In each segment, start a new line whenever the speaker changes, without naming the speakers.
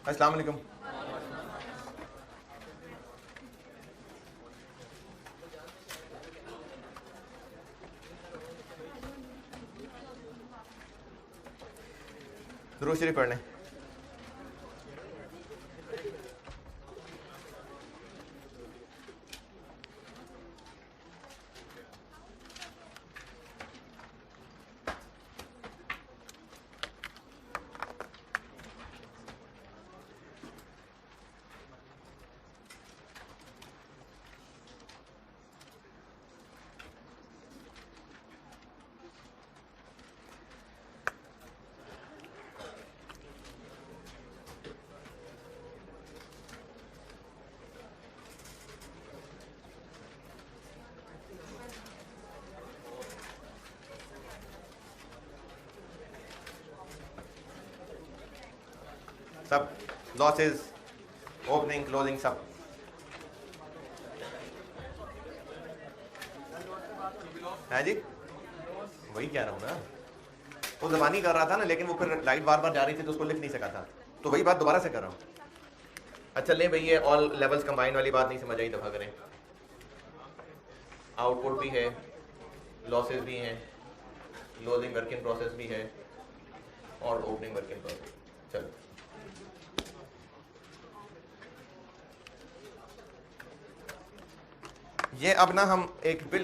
अस्सलाम वालेकुम। दुरूद शरीफ पढ़ लें। सब लॉसेस, ओपनिंग, क्लोजिंग, सब। है जी, वही कह रहा हूँ ना, वो ज़बानी कर रहा था ना, लेकिन वो फिर लाइट बार बार जा रही थी तो उसको लिख नहीं सका था, तो वही बात दोबारा से कर रहा हूँ। अच्छा ले भाई, ये ऑल लेवल्स कंबाइन वाली बात नहीं समझ आई, दफा करें। आउटपुट भी है, लॉसेस भी हैं, क्लोजिंग वर्क इन प्रोसेस भी है और ओपनिंग वर्क इन प्रोसेस। चलो ये अब ना हम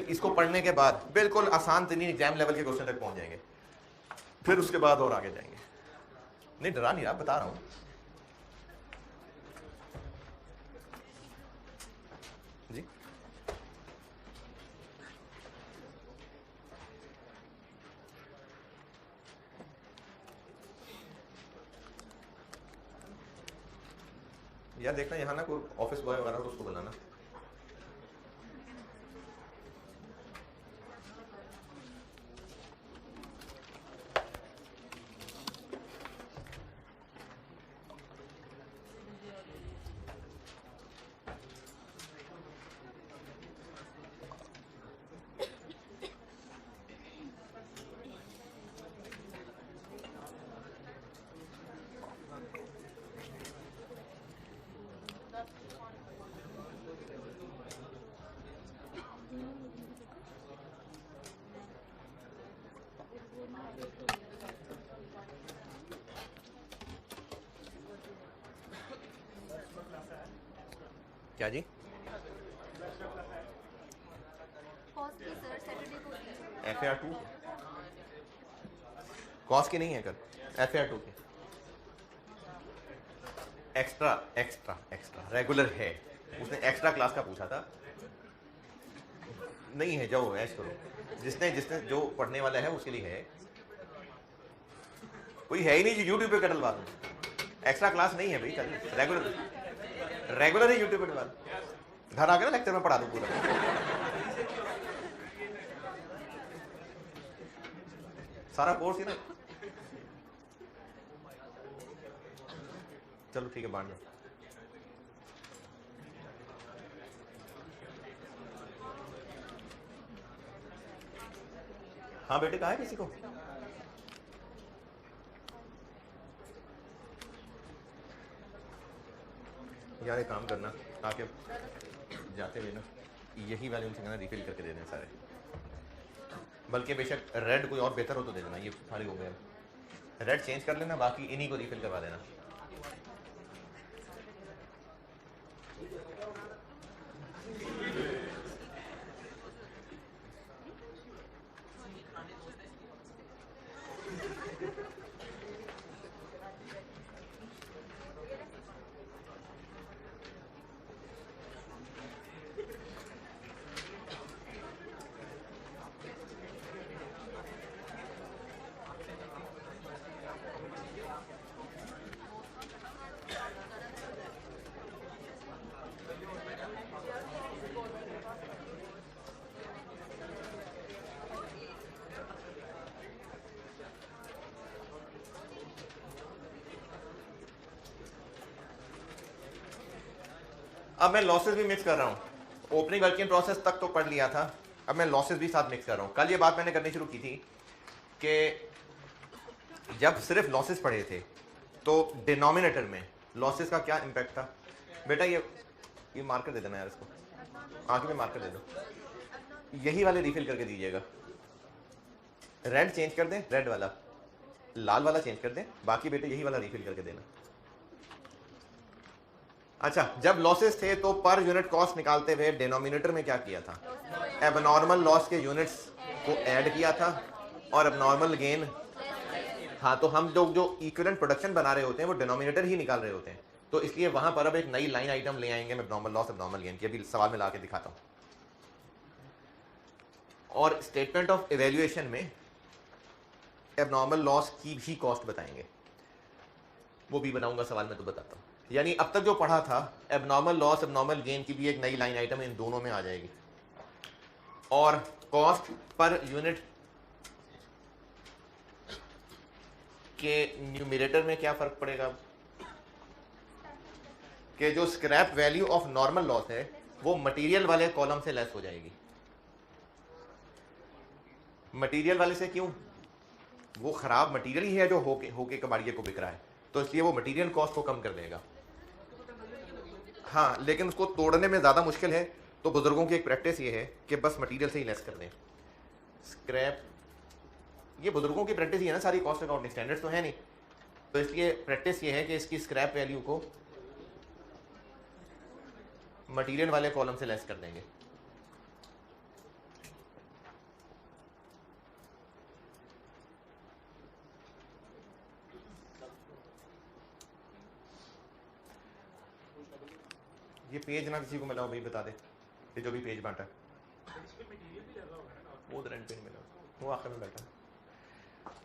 इसको पढ़ने के बाद बिल्कुल आसान तरीन एग्जाम लेवल के क्वेश्चन तक पहुंच जाएंगे, फिर उसके बाद और आगे जाएंगे। नहीं डरा नहीं रहा, बता रहा हूं। जी यार देखना, यहाँ ना कोई ऑफिस बॉय वगैरह तो उसको बुलाना। क्या जी? FAR2 कॉस की नहीं है, कल FAR2 की एक्स्ट्रा एक्स्ट्रा एक्स्ट्रा रेगुलर है। उसने एक्स्ट्रा क्लास का पूछा था, नहीं है, जाओ ऐश करो। जिसने जिसने जो पढ़ने वाला है उसके लिए है, कोई है ही नहीं जो यूट्यूब पे कटलवा दो। एक्स्ट्रा क्लास नहीं है भाई, चल रेगुलर है यूट्यूब पे कटलवा। घर आके ना लेक्चर में पढ़ा दो पूरा। सारा कोर्स ही ना। चलो ठीक है, बांट दो। हाँ बेटे, कहा है किसी को? यार एक काम करना, आके जाते हुए ना यही वाले उनसे कहना रिफिल करके दे दें सारे, बल्कि बेशक रेड कोई और बेहतर हो तो दे देना। ये खाली हो गया, रेड चेंज कर लेना, बाकी इन्हीं को रिफिल करवा देना। अब मैं लॉसेस भी मिक्स कर रहा हूँ। ओपनिंग वर्किंग प्रोसेस तक तो पढ़ लिया था, अब मैं लॉसेस भी साथ मिक्स कर रहा हूँ। कल ये बात मैंने करनी शुरू की थी कि जब सिर्फ लॉसेस पढ़े थे तो डिनोमिनेटर में लॉसेस का क्या इम्पैक्ट था बेटा? ये मार्कर दे देना यार, इसको आगे में मार्कर दे दो, यही वाले रिफिल करके दीजिएगा। रेड चेंज कर दें, रेड वाला, लाल वाला चेंज कर दें, बाकी बेटे यही वाला रिफिल करके देना। अच्छा, जब लॉसेस थे तो पर यूनिट कॉस्ट निकालते हुए डिनोमिनेटर में क्या किया था? एबनॉर्मल लॉस के यूनिट्स को ऐड किया था और एबनॉर्मल गेन, हाँ, तो हम लोग जो इक्विवेलेंट प्रोडक्शन बना रहे होते हैं वो डिनोमिनेटर ही निकाल रहे होते हैं, तो इसलिए वहां पर अब एक नई लाइन आइटम ले आएंगे एबनॉर्मल लॉस एबनॉर्मल गेन की, अभी सवाल में ला के दिखाता हूं। और स्टेटमेंट ऑफ इवैल्यूएशन में एबनॉर्मल लॉस की भी कॉस्ट बताएंगे, वो भी बनाऊंगा सवाल में तो बताता हूं। यानी अब तक जो पढ़ा था एबनॉर्मल लॉस एबनॉर्मल गेन की भी एक नई लाइन आइटम इन दोनों में आ जाएगी। और कॉस्ट पर यूनिट के न्यूमरेटर में क्या फर्क पड़ेगा कि जो scrap value of normal loss है वो मटेरियल वाले कॉलम से लेस हो जाएगी। मटेरियल वाले से क्यों? वो खराब मटेरियल ही है जो होके कबाड़िए को बिक रहा है, तो इसलिए वो मटेरियल कॉस्ट को कम कर देगा। हाँ, लेकिन उसको तोड़ने में ज़्यादा मुश्किल है, तो बुजुर्गों की एक प्रैक्टिस ये है कि बस मटेरियल से ही लेस कर दें। स्क्रैप, ये बुजुर्गों की प्रैक्टिस ही है ना, सारी कॉस्ट अकाउंटिंग स्टैंडर्ड्स तो है नहीं, तो इसलिए प्रैक्टिस ये है कि इसकी स्क्रैप वैल्यू को मटेरियल वाले कॉलम से लेस कर देंगे। ये पेज ना किसी को मिला हो भाई बता दे, ये जो भी पेज बांटा वो रेंट पे नहीं मिला, वो आखिर में बैठा।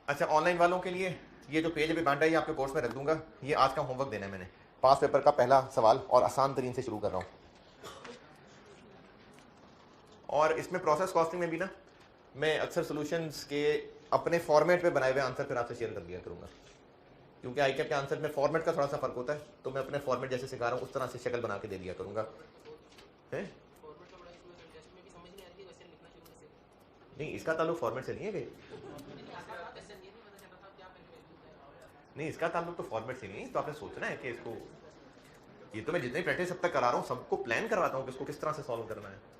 अच्छा, ऑनलाइन वालों के लिए ये जो पेज अभी बांटा है ये आपके कोर्स में रख दूंगा, ये आज का होमवर्क देना है मैंने, पास पेपर का पहला सवाल और आसान तरीन से शुरू कर रहा हूँ। और इसमें प्रोसेस कॉस्टिंग में भी ना मैं अक्सर सॉल्यूशंस के अपने फॉर्मेट पे बनाए हुए आंसर फिर आपसे शेयर कर दिया करूँगा, क्योंकि आईकैप के आंसर में फॉर्मेट का थोड़ा सा फर्क होता है, तो मैं अपने फॉर्मेट जैसे सिखा रहा हूँ उस तरह से शक्ल बना के दे दिया करूँगा। नहीं, इसका ताल्लुक फॉर्मेट से नहीं है भाई, नहीं इसका ताल्लुक तो फॉर्मेट से नहीं है, तो आपने सोचना है कि इसको, ये तो मैं जितनी प्रैक्टिस अब तक करा रहा हूँ सबको प्लान करवाता हूँ कि इसको किस तरह से सॉल्व करना है।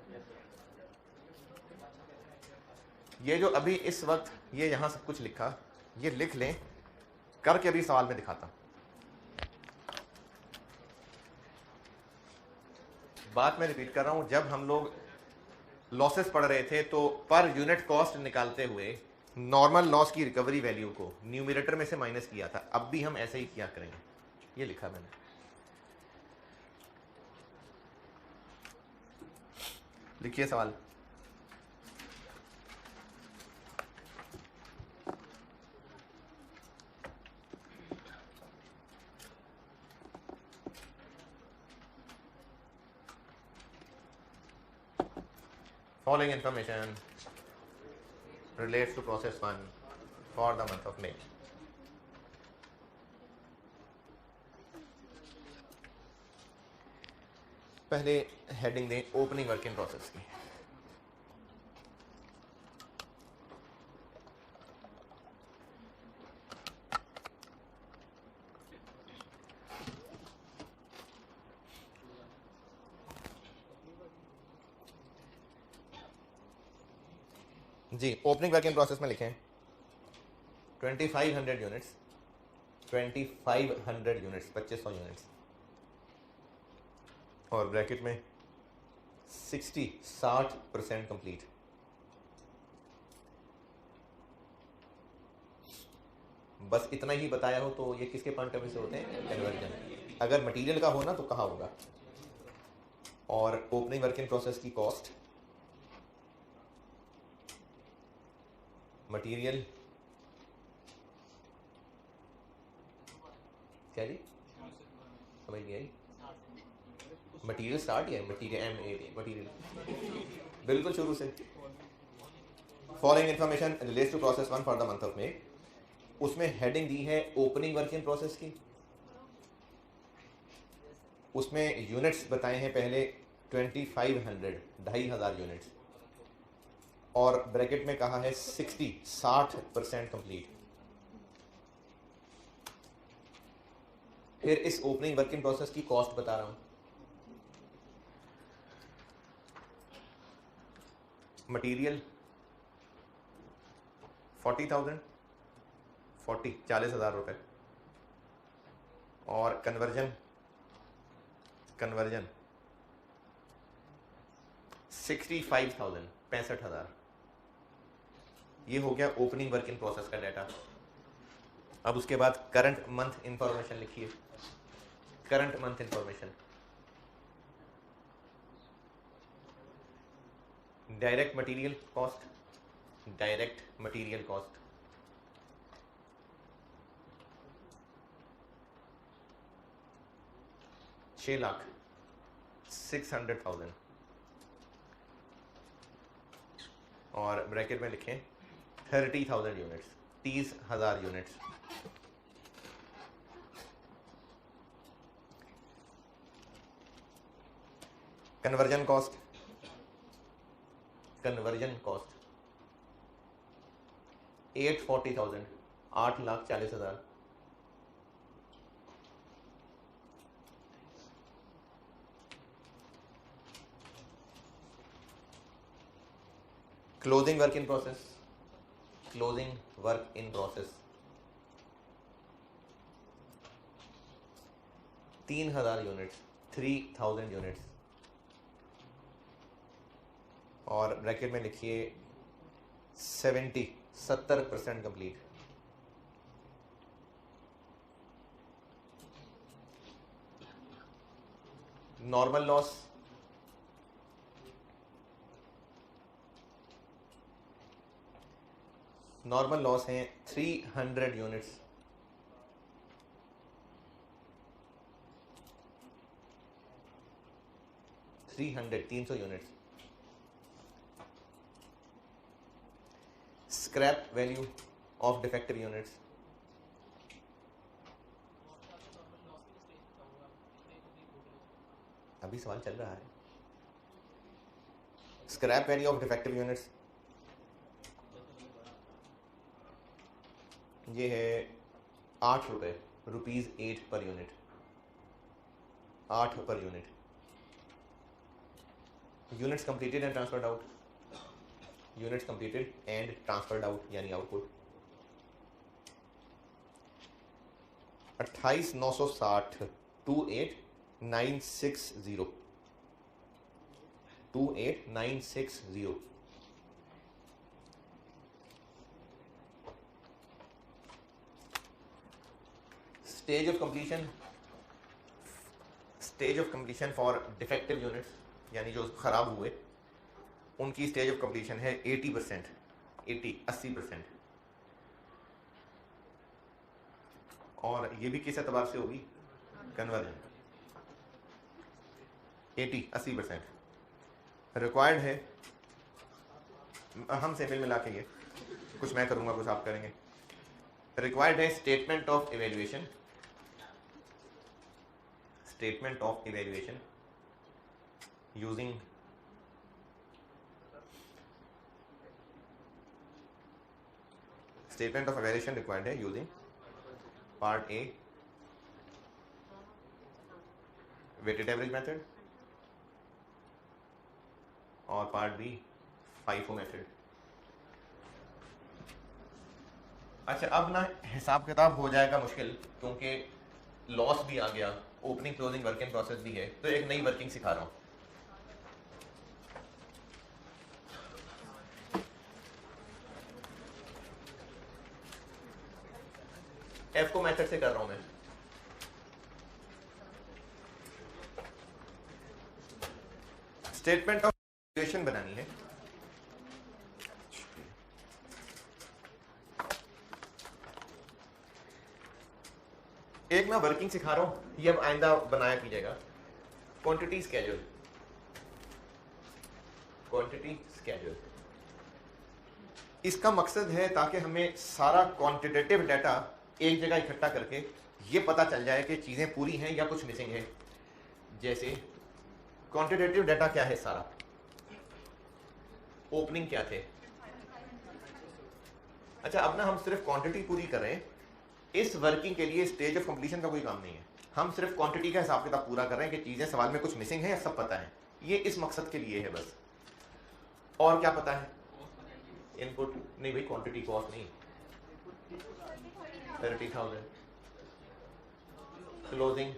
ये जो अभी इस वक्त ये यहाँ सब कुछ लिखा, ये लिख लें, करके अभी सवाल में दिखाता हूँ। बात मैं रिपीट कर रहा हूँ, जब हम लोग लॉसेस पढ़ रहे थे तो पर यूनिट कॉस्ट निकालते हुए नॉर्मल लॉस की रिकवरी वैल्यू को न्यूमरेटर में से माइनस किया था, अब भी हम ऐसे ही किया करेंगे। ये लिखा मैंने, लिखिए सवाल। Following information relates to process 1 for the month of May. पहले हेडिंग दें ओपनिंग वर्क इन प्रोसेस की। जी, ओपनिंग वर्क इन प्रोसेस में लिखें 2500 यूनिट्स, 2500 यूनिट्स 2500 यूनिट्स, और ब्रैकेट में 60% कंप्लीट। बस इतना ही बताया हो तो ये किसके पॉइंट ऑफ व्यू से होते हैं? कन्वर्जन। अगर मटेरियल का हो ना तो कहाँ होगा? और ओपनिंग वर्क इन प्रोसेस की कॉस्ट मटेरियल, क्या जी समझ नहीं आई? मटेरियल स्टार्ट या मटेरियल बिल्कुल शुरू से। Following information relates to process 1 for the month of May, उसमें हेडिंग दी है ओपनिंग वर्क इन प्रोसेस की, उसमें यूनिट्स बताए हैं पहले 2500 2500 यूनिट्स, और ब्रैकेट में कहा है 60% कंप्लीट। फिर इस ओपनिंग वर्क इन प्रोसेस की कॉस्ट बता रहा हूं। मटेरियल 40,000, 40,000 रुपए, और कन्वर्जन 65,000, 65,000। ये हो गया ओपनिंग वर्क इन प्रोसेस का डाटा। अब उसके बाद करंट मंथ इंफॉर्मेशन लिखिए। Current month information, direct material cost, direct material cost, $6,00,000, और ब्रैकेट में लिखें 30,000 units, 30,000 units. Conversion cost, conversion cost 840,000, 8,40,000। Closing work in process, closing work in process 3,000 units, 3,000 units, और bracket में लिखिए 70% complete. Normal loss, normal loss हैं 300 units, 300 units. Scrap value of defective units, अभी सवाल चल रहा है। Scrap value of defective units ये है 8 रुपए, ₹8 per unit, 8 per unit. Units completed and transferred out, units completed and transferred out यानी output 28,960, 28,960, 28,960। Stage of completion, stage of completion for defective units यानी जो खराब हुए उनकी स्टेज ऑफ कंप्लीशन है 80%, 80%। और ये भी किस एतबार से होगी, कन्वर्जन 80% रिक्वायर्ड है। हम से मिला के ये कुछ मैं करूंगा कुछ आप करेंगे। रिक्वायर्ड है statement of evaluation, statement of evaluation using statement of evaluation required है using part A weighted average method और पार्ट बी FIFO मेथड। अच्छा अब ना हिसाब किताब हो जाएगा मुश्किल क्योंकि लॉस भी आ गया, opening closing work in process भी है, तो एक नई वर्किंग सिखा रहा हूं। FIFO मेथड से कर रहा हूं मैं। स्टेटमेंट ऑफ इवेल्युएशन बनानी है। एक मैं वर्किंग सिखा रहा हूं, ये अब आइंदा बनाया कीजिएगा। क्वांटिटी स्केड्यूल, क्वांटिटी स्केड्यूल इसका मकसद है ताकि हमें सारा क्वांटिटेटिव डाटा एक जगह इकट्ठा करके ये पता चल जाए कि चीजें पूरी हैं या कुछ मिसिंग है। जैसे क्वांटिटेटिव डाटा क्या है, सारा ओपनिंग क्या थे। अच्छा अब ना हम सिर्फ क्वांटिटी पूरी कर रहे हैं, इस वर्किंग के लिए स्टेज ऑफ कंप्लीशन का कोई काम नहीं है। हम सिर्फ क्वांटिटी का हिसाब किताब पूरा कर रहे हैं कि चीजें सवाल में कुछ मिसिंग है या सब पता है, ये इस मकसद के लिए है बस। और क्या पता है? इनपुट नहीं भाई, क्वांटिटी कॉस्ट नहीं, 30,000, क्लोजिंग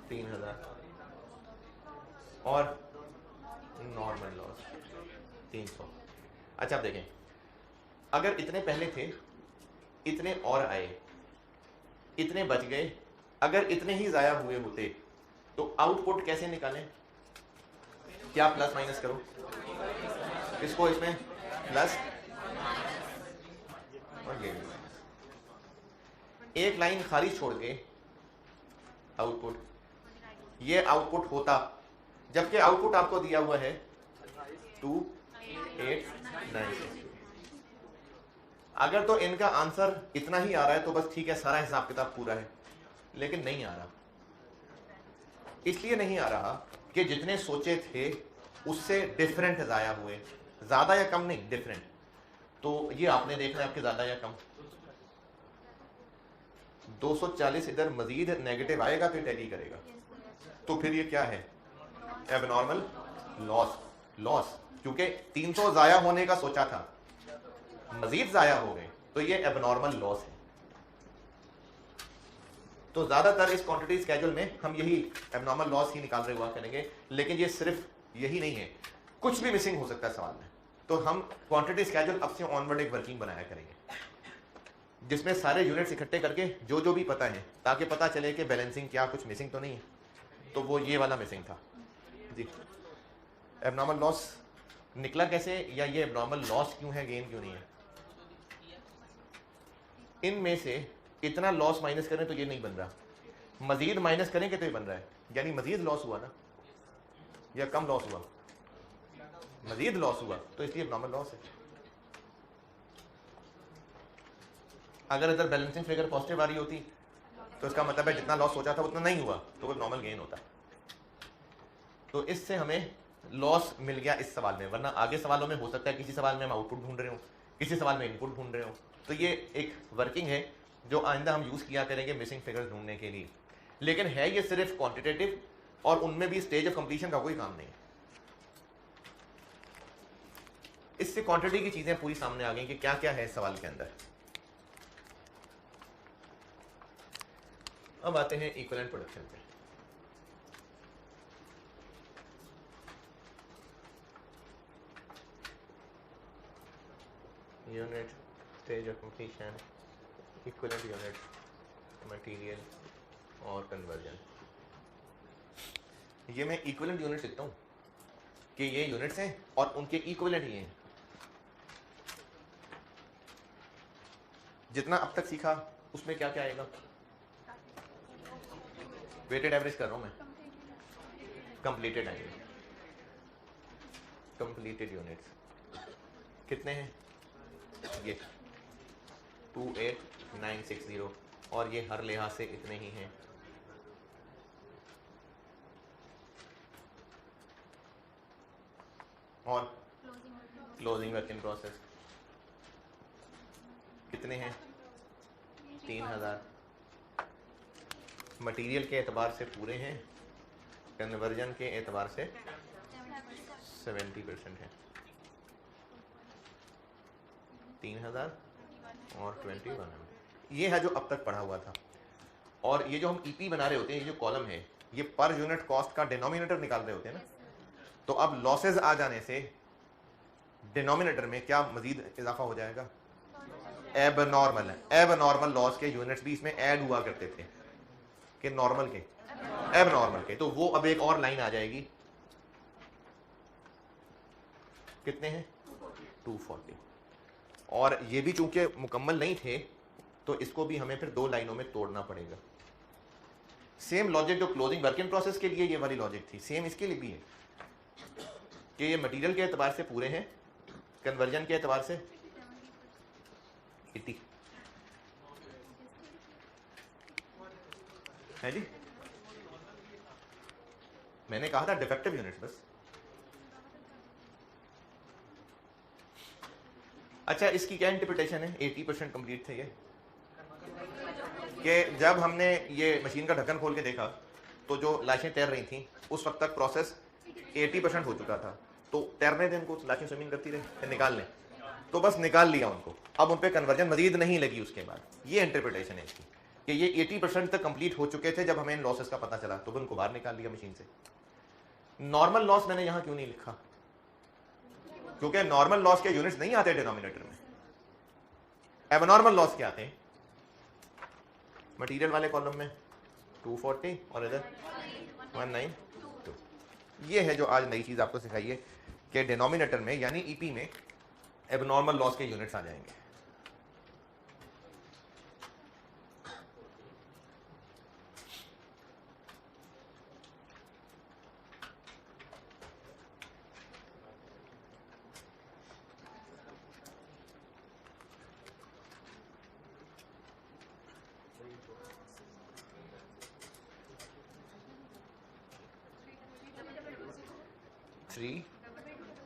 3,000 और नॉर्मल लॉस 300। अच्छा आप देखें, अगर इतने पहले थे, इतने और आए, इतने बच गए, अगर इतने ही जाया हुए होते तो आउटपुट कैसे निकालें? क्या प्लस माइनस करो, इसको इसमें प्लस और ये माइनस, एक लाइन खाली छोड़ के आउटपुट, ये आउटपुट होता, जबकि आउटपुट आपको दिया हुआ है 2896। अगर तो इनका आंसर इतना ही आ रहा है तो बस ठीक है, सारा हिसाब किताब पूरा है, लेकिन नहीं आ रहा। इसलिए नहीं आ रहा कि जितने सोचे थे उससे डिफरेंट जाया हुए, ज्यादा या कम नहीं, डिफरेंट। तो ये आपने देखना है आपके ज्यादा या कम। 240 इधर मजीद नेगेटिव आएगा तो टैली करेगा, तो फिर ये क्या है? Abnormal loss. लॉस क्योंकि 300 जाया होने का सोचा था, मजीद जाया हो गए, तो ये एबनॉर्मल लॉस है। तो ज्यादातर इस क्वांटिटी स्केड्यूल में हम यही एबनॉर्मल लॉस ही निकाल रहे हुआ करेंगे, लेकिन ये सिर्फ यही नहीं है, कुछ भी मिसिंग हो सकता है सवाल में। तो हम क्वांटिटी स्केड्यूल अब से ऑनवर्ड एक वर्किंग बनाया करेंगे जिसमें सारे यूनिट्स इकट्ठे करके जो भी पता है, ताकि पता चले कि बैलेंसिंग क्या कुछ मिसिंग तो नहीं है। तो वो ये वाला मिसिंग था जी। एबनॉर्मल लॉस निकला कैसे, या ये एबनॉर्मल लॉस क्यों है, गेन क्यों नहीं है? इनमें से इतना लॉस माइनस करें तो ये नहीं बन रहा, मजीद माइनस करेंगे तो ये बन रहा है, यानी मजीद लॉस हुआ ना, या कम लॉस हुआ? मजीद लॉस हुआ, तो इसलिए एबनॉर्मल लॉस है। अगर इधर बैलेंसिंग फिगर पॉजिटिव आ रही होती तो इसका मतलब है जितना लॉस सोचा था उतना नहीं हुआ, तो वो नॉर्मल गेन होता। तो इससे हमें लॉस मिल गया इस सवाल में, वरना आगे सवालों में हो सकता है किसी सवाल में हम आउटपुट ढूंढ रहे हो, किसी सवाल में इनपुट ढूंढ रहे हो। तो ये एक वर्किंग है जो आइंदा हम यूज किया करेंगे मिसिंग फिगर्स ढूंढने के लिए, लेकिन है ये सिर्फ क्वांटिटेटिव, और उनमें भी स्टेज ऑफ कंप्लीशन का कोई काम नहीं है। इससे क्वांटिटी की चीजें पूरी सामने आ गई कि क्या क्या है इस सवाल के अंदर। अब आते हैं इक्विवेलेंट प्रोडक्शन पे। Unit, stage of completion, equivalent unit, material और कन्वर्जन। ये मैं इक्विवेलेंट यूनिट लिखता हूं कि ये यूनिट्स हैं और उनके इक्विवेलेंट ये हैं। जितना अब तक सीखा उसमें क्या क्या आएगा? वेटेड एवरेज कर रहा हूं मैं, कंप्लीटेड आएंगे। कंप्लीटेड यूनिट्स कितने हैं? ये 28960, और ये हर लिहाज से इतने ही हैं। और क्लोजिंग वर्क इन प्रोसेस कितने हैं? 3000। मटेरियल के एतबार से पूरे हैं, कन्वर्जन के एतबार से 70% है। 3000 और 21। ये है जो अब तक पढ़ा हुआ था। और ये जो हम ईपी बना रहे होते हैं, ये जो कॉलम है, ये पर यूनिट कॉस्ट का डिनोमिनेटर निकाल रहे होते हैं ना। तो अब लॉसेज आ जाने से डिनोमिनेटर में क्या मजीद इजाफा हो जाएगा? एबनॉर्मल है। एबनॉर्मल लॉस के यूनिट्स भी इसमें ऐड हुआ करते थे कि नॉर्मल के, एबनॉर्मल के। तो वो अब एक और लाइन आ जाएगी, कितने हैं? 240। और ये भी चूंकि मुकम्मल नहीं थे तो इसको भी हमें फिर दो लाइनों में तोड़ना पड़ेगा। सेम लॉजिक जो क्लोजिंग वर्क इन प्रोसेस के लिए ये वाली लॉजिक थी, सेम इसके लिए भी है कि ये मटेरियल के एतबार से पूरे हैं, कन्वर्जन के एतबार से 80 है जी। मैंने कहा था डिफेक्टिव यूनिट्स बस। अच्छा, इसकी क्या इंटरप्रिटेशन है? 80% कंप्लीट थे ये, कि जब हमने ये मशीन का ढक्कन खोल के देखा तो जो लाशें तैर रही थी उस वक्त तक प्रोसेस 80% हो चुका था। तो तैरने दें उनको, लाशें स्विमिंग करती रही, फिर निकाल लें। तो बस निकाल लिया उनको, अब उन पर कन्वर्जन मजीद नहीं लगी उसके बाद। ये इंटरप्रिटेशन है इसकी कि ये 80% तक कंप्लीट हो चुके थे जब हमें इन लॉसेस का पता चला, तो उनको बाहर निकाल लिया मशीन से। नॉर्मल लॉस मैंने यहां क्यों नहीं लिखा? क्योंकि नॉर्मल लॉस के यूनिट्स नहीं आते डिनोमिनेटर में। एबनॉर्मल लॉस क्या आते हैं? मटेरियल वाले कॉलम में 240 और इधर 192। ये है जो आज नई चीज आपको सिखाई है कि डिनोमिनेटर में यानी ईपी में एबनॉर्मल लॉस के यूनिट्स आ जाएंगे। थ्री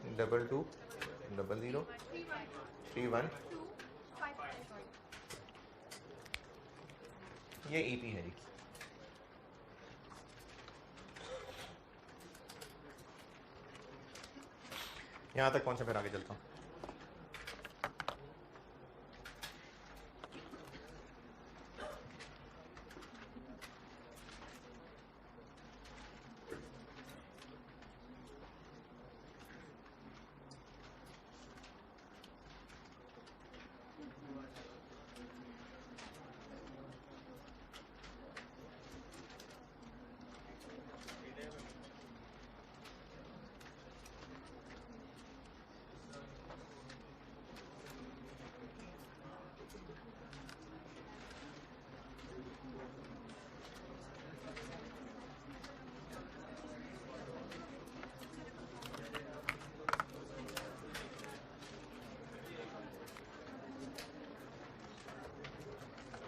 2220031। ये ईपी है जी। यहां तक कौन सा, फिर आगे चलता हूं।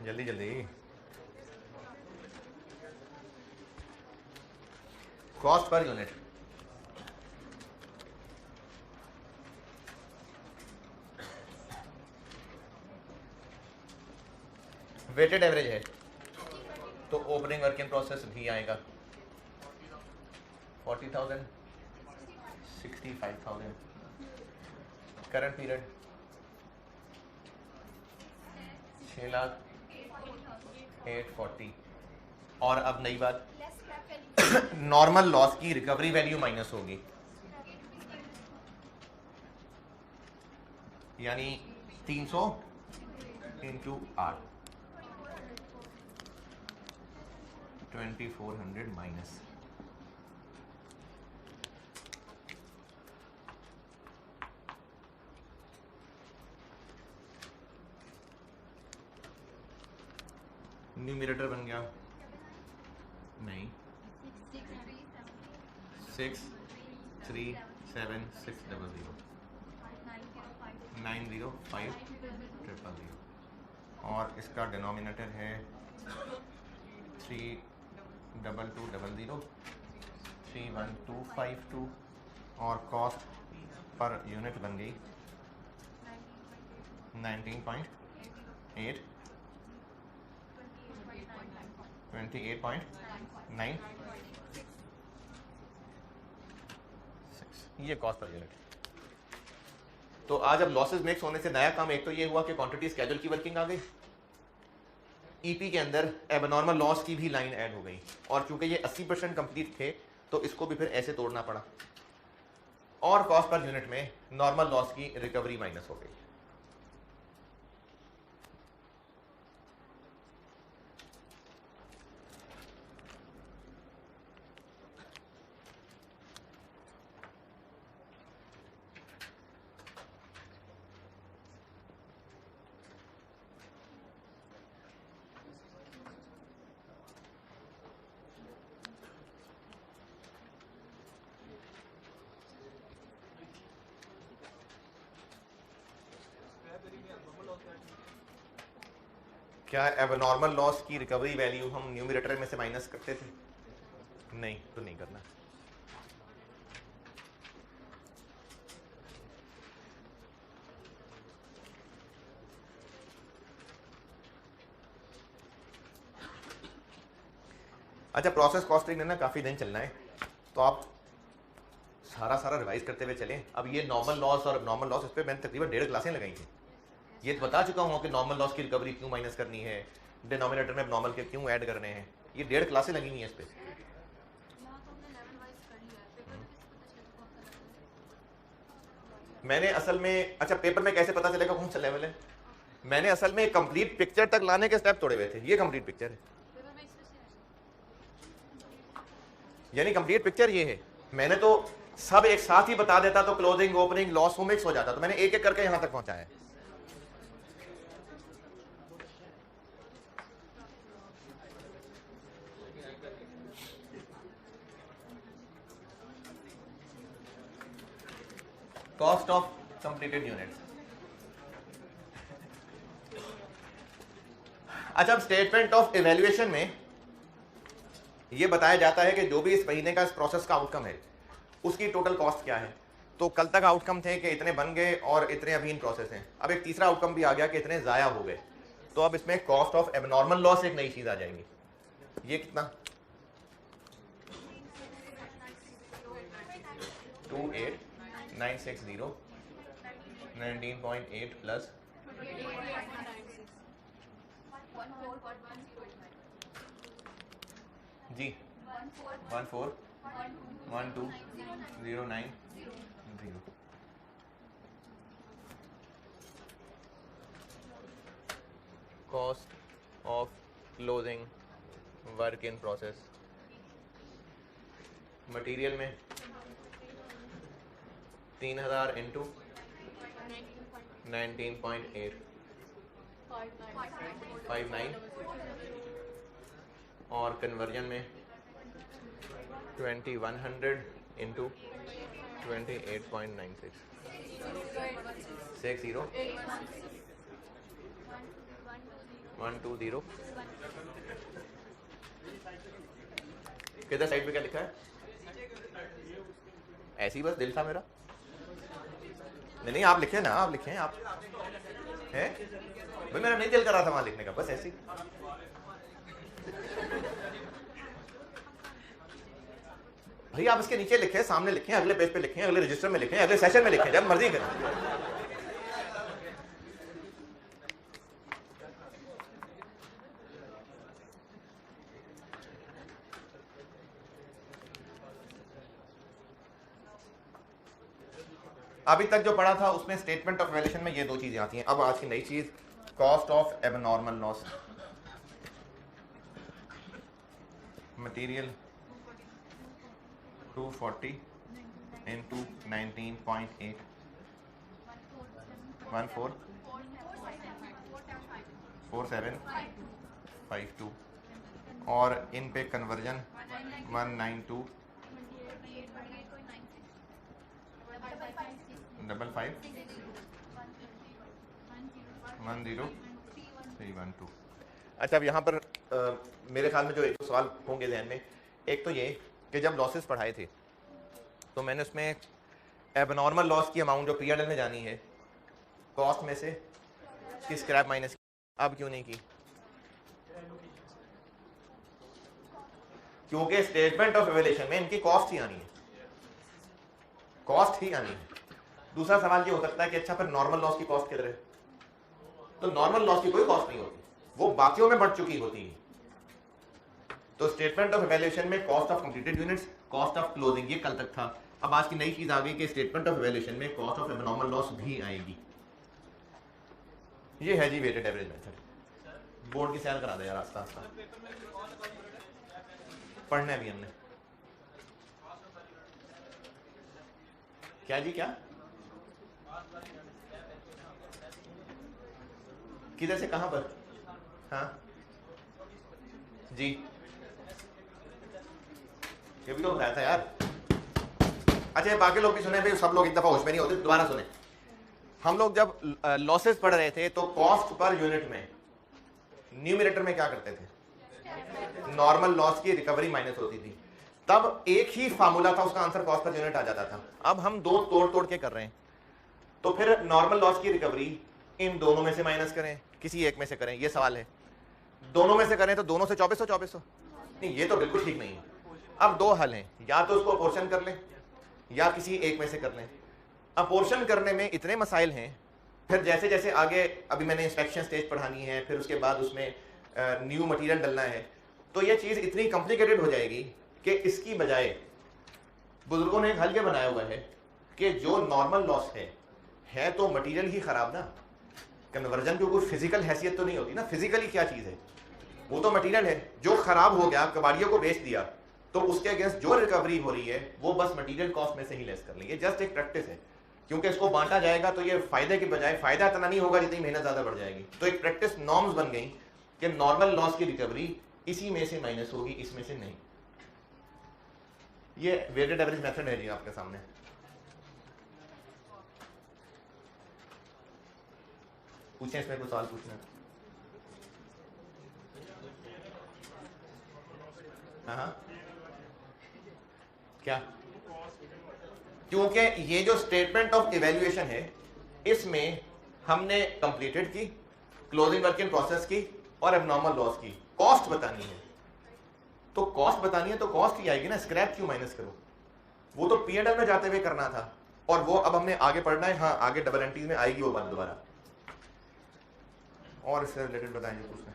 जल्दी जल्दी। Cost per unit, weighted average है तो ओपनिंग वर्क इन प्रोसेस भी आएगा 40,000 65,000। Current period 6,08,40। और अब नई बात, नॉर्मल लॉस की रिकवरी वैल्यू माइनस होगी, यानी 300 इंटू 8 2400 माइनस। न्यूमरेटर बन गया नहीं 637,600 905,000 और इसका डिनोमिनेटर है 32200 31252 और कॉस्ट पर यूनिट बन गई 19.8 28.9। ये कॉस्ट पर यूनिट। तो आज अब लॉसेस मिक्स होने से नया काम एक तो ये हुआ कि क्वांटिटी स्केड्यूल की वर्किंग आ गई, ईपी के अंदर एबनॉर्मल लॉस की भी लाइन ऐड हो गई, और चूंकि ये 80% कंप्लीट थे तो इसको भी फिर ऐसे तोड़ना पड़ा, और कॉस्ट पर यूनिट में नॉर्मल लॉस की रिकवरी माइनस हो गई। क्या एबनॉर्मल लॉस की रिकवरी वैल्यू हम न्यूमरेटर में से माइनस करते थे? नहीं, तो नहीं करना। अच्छा, प्रोसेस कॉस्टिंग है ना, काफ़ी दिन चलना है, तो आप सारा रिवाइज करते हुए चलें। अब ये नॉर्मल लॉस और नॉर्मल लॉस, इस पर मैंने तकरीबन 1.5 क्लासें लगाई थी। ये तो बता चुका हूँ कि नॉर्मल लॉस की रिकवरी क्यों माइनस करनी है, डिनोमिनेटर में नॉर्मल के क्यों ऐड करने हैं, ये 1.5 क्लासें लगी हुई हैं इस पर। मैंने असल में, अच्छा पेपर में कैसे पता चलेगा कौन सा लेवल है, मैंने असल में कंप्लीट पिक्चर तक लाने के स्टेप तोड़े हुए थे। ये कंप्लीट पिक्चर है, यानी कंप्लीट पिक्चर ये है। मैंने तो सब एक साथ ही बता देता तो क्लोजिंग ओपनिंग लॉस वो मिक्स हो जाता, तो मैंने एक एक करके यहां तक पहुंचाया है। Cost of completed units. अच्छा, अब स्टेटमेंट ऑफ इवैल्यूएशन में ये बताया जाता है कि जो भी इस महीने का इस प्रोसेस का आउटकम है उसकी टोटल कॉस्ट क्या है। तो कल तक आउटकम थे कि इतने बन गए और इतने अभी इन प्रोसेस हैं। अब एक तीसरा आउटकम भी आ गया कि इतने ज़ाया हो गए, तो अब इसमें कॉस्ट ऑफ एबनॉर्मल लॉस एक नई चीज़ आ जाएंगी। ये कितना 28960 19.8 plus G 141209 cost of closing work in process. Material में 3000 इंटू 19.8 59 और कन्वर्जन में 2100 इंटू 28.96 60 120। किधर साइड पे क्या लिखा है? ऐसी बस दिल था मेरा। नहीं आप लिखे ना, आप लिखे आप हैं भाई, मेरा नहीं दिल कर रहा था वहां लिखने का, बस ऐसी। भाई आप इसके नीचे लिखें, सामने लिखें, अगले पेज पे लिखें, अगले रजिस्टर में लिखें, अगले सेशन में लिखें, जब मर्जी करें। अभी तक जो पढ़ा था उसमें स्टेटमेंट ऑफ वैल्यूएशन में ये दो चीजें आती हैं। अब आज की नई चीज cost of abnormal loss. Material 240 into 19.8 144752 और इन पे कन्वर्जन 192 5510 अच्छा, अब यहाँ पर मेरे ख्याल में जो एक सवाल होंगे ध्यान में, एक तो ये कि जब लॉसेस पढ़ाए थे तो मैंने उसमें एबनॉर्मल लॉस की अमाउंट जो पीएनएल में जानी है कॉस्ट में से कि स्क्रैप माइनस, अब क्यों नहीं की? क्योंकि स्टेटमेंट ऑफ वैल्यूएशन में इनकी कॉस्ट ही आनी है, कॉस्ट ही आनी है। दूसरा सवाल ये हो सकता है कि अच्छा फिर नॉर्मल लॉस की कॉस्ट किधर है? तो नॉर्मल लॉस की कोई कॉस्ट नहीं होती, वो बाकियों में बढ़ चुकी होती है। तो स्टेटमेंट ऑफ वैल्यूएशन में cost of completed units, cost of closing, ये कल तक था। अब आज की नई चीज आ गई कि स्टेटमेंट ऑफ वैल्यूएशन में कॉस्ट ऑफ एबनॉर्मल लॉस भी आएगी। ये है जी वेटेड एवरेज मेथड। बोर्ड की सैर करा दे यार आस्ता आस्ता, पढ़ना है भी हमने। क्या जी क्या? किधर से कहां पर? हाँ जी, ये भी तो बताया था यार। अच्छा, बाकी लोग भी सुने भाई, सब लोग एक दफा होश में नहीं होते, दोबारा सुने। हम लोग जब लॉसेस पढ़ रहे थे तो कॉस्ट पर यूनिट में न्यूमरेटर में क्या करते थे? नॉर्मल लॉस की रिकवरी माइनस होती थी, तब एक ही फार्मूला था, उसका आंसर कॉस्ट पर यूनिट आ जाता था। अब हम दो तोड़ तोड़ के कर रहे हैं, तो फिर नॉर्मल लॉस की रिकवरी इन दोनों में से माइनस करें, किसी एक में से करें, ये सवाल है। दोनों में से करें तो दोनों से 2400 नहीं, ये तो बिल्कुल ठीक नहीं है। अब दो हल हैं, या तो उसको अपोर्शन कर लें या किसी एक में से कर लें। अपोर्शन करने में इतने मसाइल हैं, फिर जैसे जैसे आगे, अभी मैंने इंस्पेक्शन स्टेज पढ़ानी है, फिर उसके बाद उसमें न्यू मटेरियल डलना है, तो ये चीज़ इतनी कॉम्प्लिकेटेड हो जाएगी कि इसकी बजाय बुजुर्गों ने एक हल ये बनाया हुआ है कि जो नॉर्मल लॉस है तो मटेरियल ही खराब ना, कन्वर्जन की कोई फिजिकल हैसियत तो नहीं होती ना, फिजिकली क्या चीज़ है, वो तो मटेरियल है। जो खराब हो गया, कबाड़ियों को बेच दिया, तो उसके अगेंस्ट जो रिकवरी हो रही है वो बस मटेरियल कॉस्ट में से ही लेस कर ली। ये जस्ट एक प्रैक्टिस है, क्योंकि इसको बांटा जाएगा तो ये फायदे के बजाय फायदा इतना नहीं होगा जितनी मेहनत ज्यादा बढ़ जाएगी। तो एक प्रैक्टिस नॉर्म्स बन गई कि नॉर्मल लॉस की रिकवरी इसी में से माइनस होगी, इसमें से नहीं। ये वेटेड एवरेज मेथड है जी आपके सामने। पूछें, इसमें कुछ सवाल पूछना है? हाँ, क्या? क्योंकि ये जो स्टेटमेंट ऑफ इवैल्यूएशन है, इसमें हमने कंप्लीटेड की, क्लोजिंग वर्क इन प्रोसेस की और एबनॉर्मल लॉस की। कॉस्ट बतानी है, तो कॉस्ट बतानी है तो कॉस्ट ही आएगी ना, स्क्रैप क्यों माइनस करो? वो तो P&L में जाते हुए करना था, और वो अब हमने आगे पढ़ना है। हाँ, आगे डबल एंट्रीज में आएगी वो बात दोबारा। और इससे रिलेटेड बताएंगे, पूछना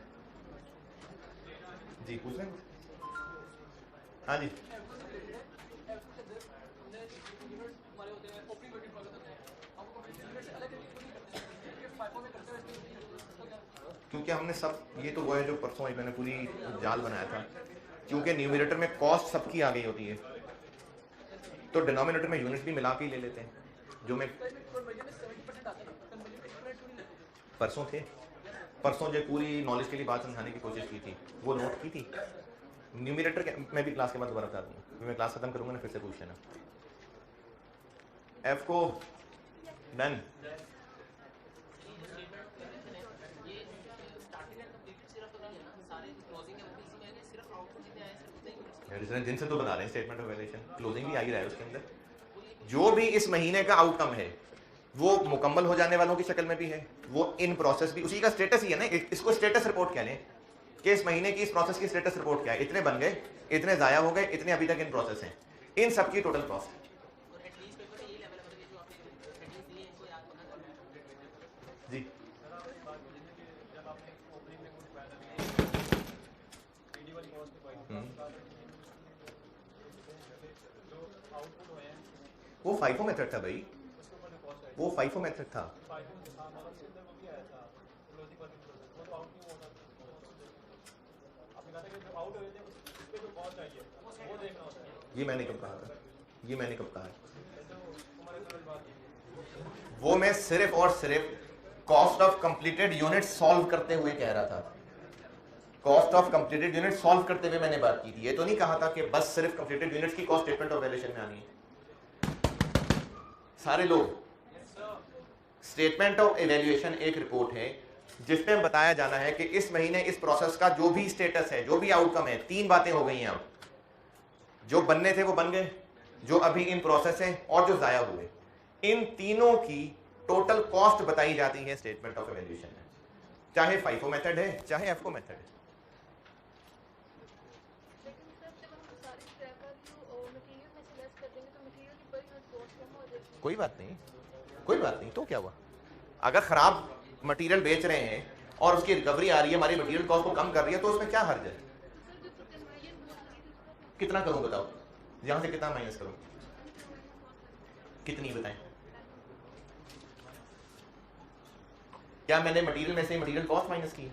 जी, पूछ लें। हाँ जी, क्योंकि हमने सब, ये तो वो है जो परसों मैंने पूरी जाल बनाया था, क्योंकि न्यूमरेटर में कॉस्ट सबकी आ गई होती है, तो डिनोमिनेटर में यूनिट भी मिला के ही ले लेते हैं। जो मैं परसों थे, परसों जो पूरी नॉलेज के लिए बात समझाने की कोशिश की थी, वो नोट की थी। न्यूमरेटर के मैं भी क्लास के बाद दोबारा बता दूंगा, मैं क्लास खत्म करूंगा ना, फिर से पूछ लेना। एफ को डन। जिनसे तो बना रहे हैं स्टेटमेंट ऑफ वैल्यूएशन, क्लोजिंग भी आ ही रहा है उसके अंदर। जो भी इस महीने का आउटकम है वो मुकम्मल हो जाने वालों की शक्ल में भी है, वो इन प्रोसेस भी उसी का स्टेटस ही है ना। इसको स्टेटस रिपोर्ट कह लें कि इस महीने की इस प्रोसेस की स्टेटस रिपोर्ट क्या है, इतने बन गए, इतने जाया हो गए, इतने अभी तक इन प्रोसेस हैं, इन सबकी टोटल कॉस्ट। जी, वो फाइफो मेथड था भाई, वो फाइफो मेथड था। ये मैंने कब कहा था? ये मैंने कब कहा है? वो मैं सिर्फ और सिर्फ cost of completed unit solve करते हुए कह रहा था। Cost of completed unit solve करते हुए मैंने बात की थी। ये तो नहीं कहा था कि बस सिर्फ कंप्लीटेड यूनिट्स की कॉस्ट स्टेटमेंट ऑफ वैल्यूएशन में आनी है। सारे लोग, स्टेटमेंट ऑफ इवैल्यूएशन एक रिपोर्ट है जिसमें बताया जाना है कि इस महीने इस प्रोसेस का जो भी स्टेटस है, जो भी आउटकम है, तीन बातें हो गई हैं। अब जो बनने थे वो बन गए, जो अभी इन प्रोसेस हैं, और जो जाया हुए, इन तीनों की टोटल कॉस्ट बताई जाती है स्टेटमेंट ऑफ इवैल्यूएशन में, चाहे फाइफो मेथड है चाहे एफको मेथड है। कोई बात नहीं, कोई बात नहीं, तो क्या हुआ? अगर खराब मटेरियल बेच रहे हैं और उसकी रिकवरी आ रही है, हमारी मटेरियल कॉस्ट को कम कर रही है, तो उसमें क्या हर्ज है? कितना करूं बताओ, यहां से कितना माइनस करूं? कितनी बताएं? क्या मैंने मटेरियल में से मटेरियल कॉस्ट माइनस की है,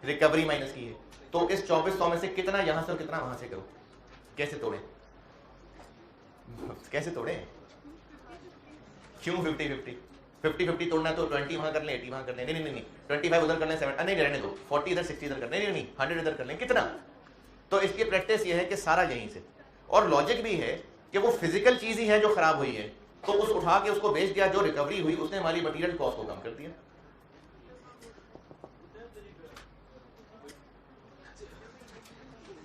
रिकवरी माइनस की है, तो इस 2400 में से कितना यहां से और कितना वहां से करो? कैसे तोड़े? कैसे तोड़े? क्यों 50-50? 50-50 तोड़ना है तो 20 वहां कर लें, 80 वहां कर लें। नहीं नहीं नहीं, 25 उधर कर लें, 7 नहीं रहने दो, 40 इधर, 60 इधर कर लें। नहीं नहीं, 100 इधर कर लें। कितना? तो इसकी प्रैक्टिस ये है कि सारा यहीं से, और लॉजिक भी है कि वो फिजिकल चीज ही है जो खराब हुई है, तो उस उठा के उसको बेच दिया, जो रिकवरी हुई उसने हमारी मटेरियल कॉस्ट को कम कर दिया।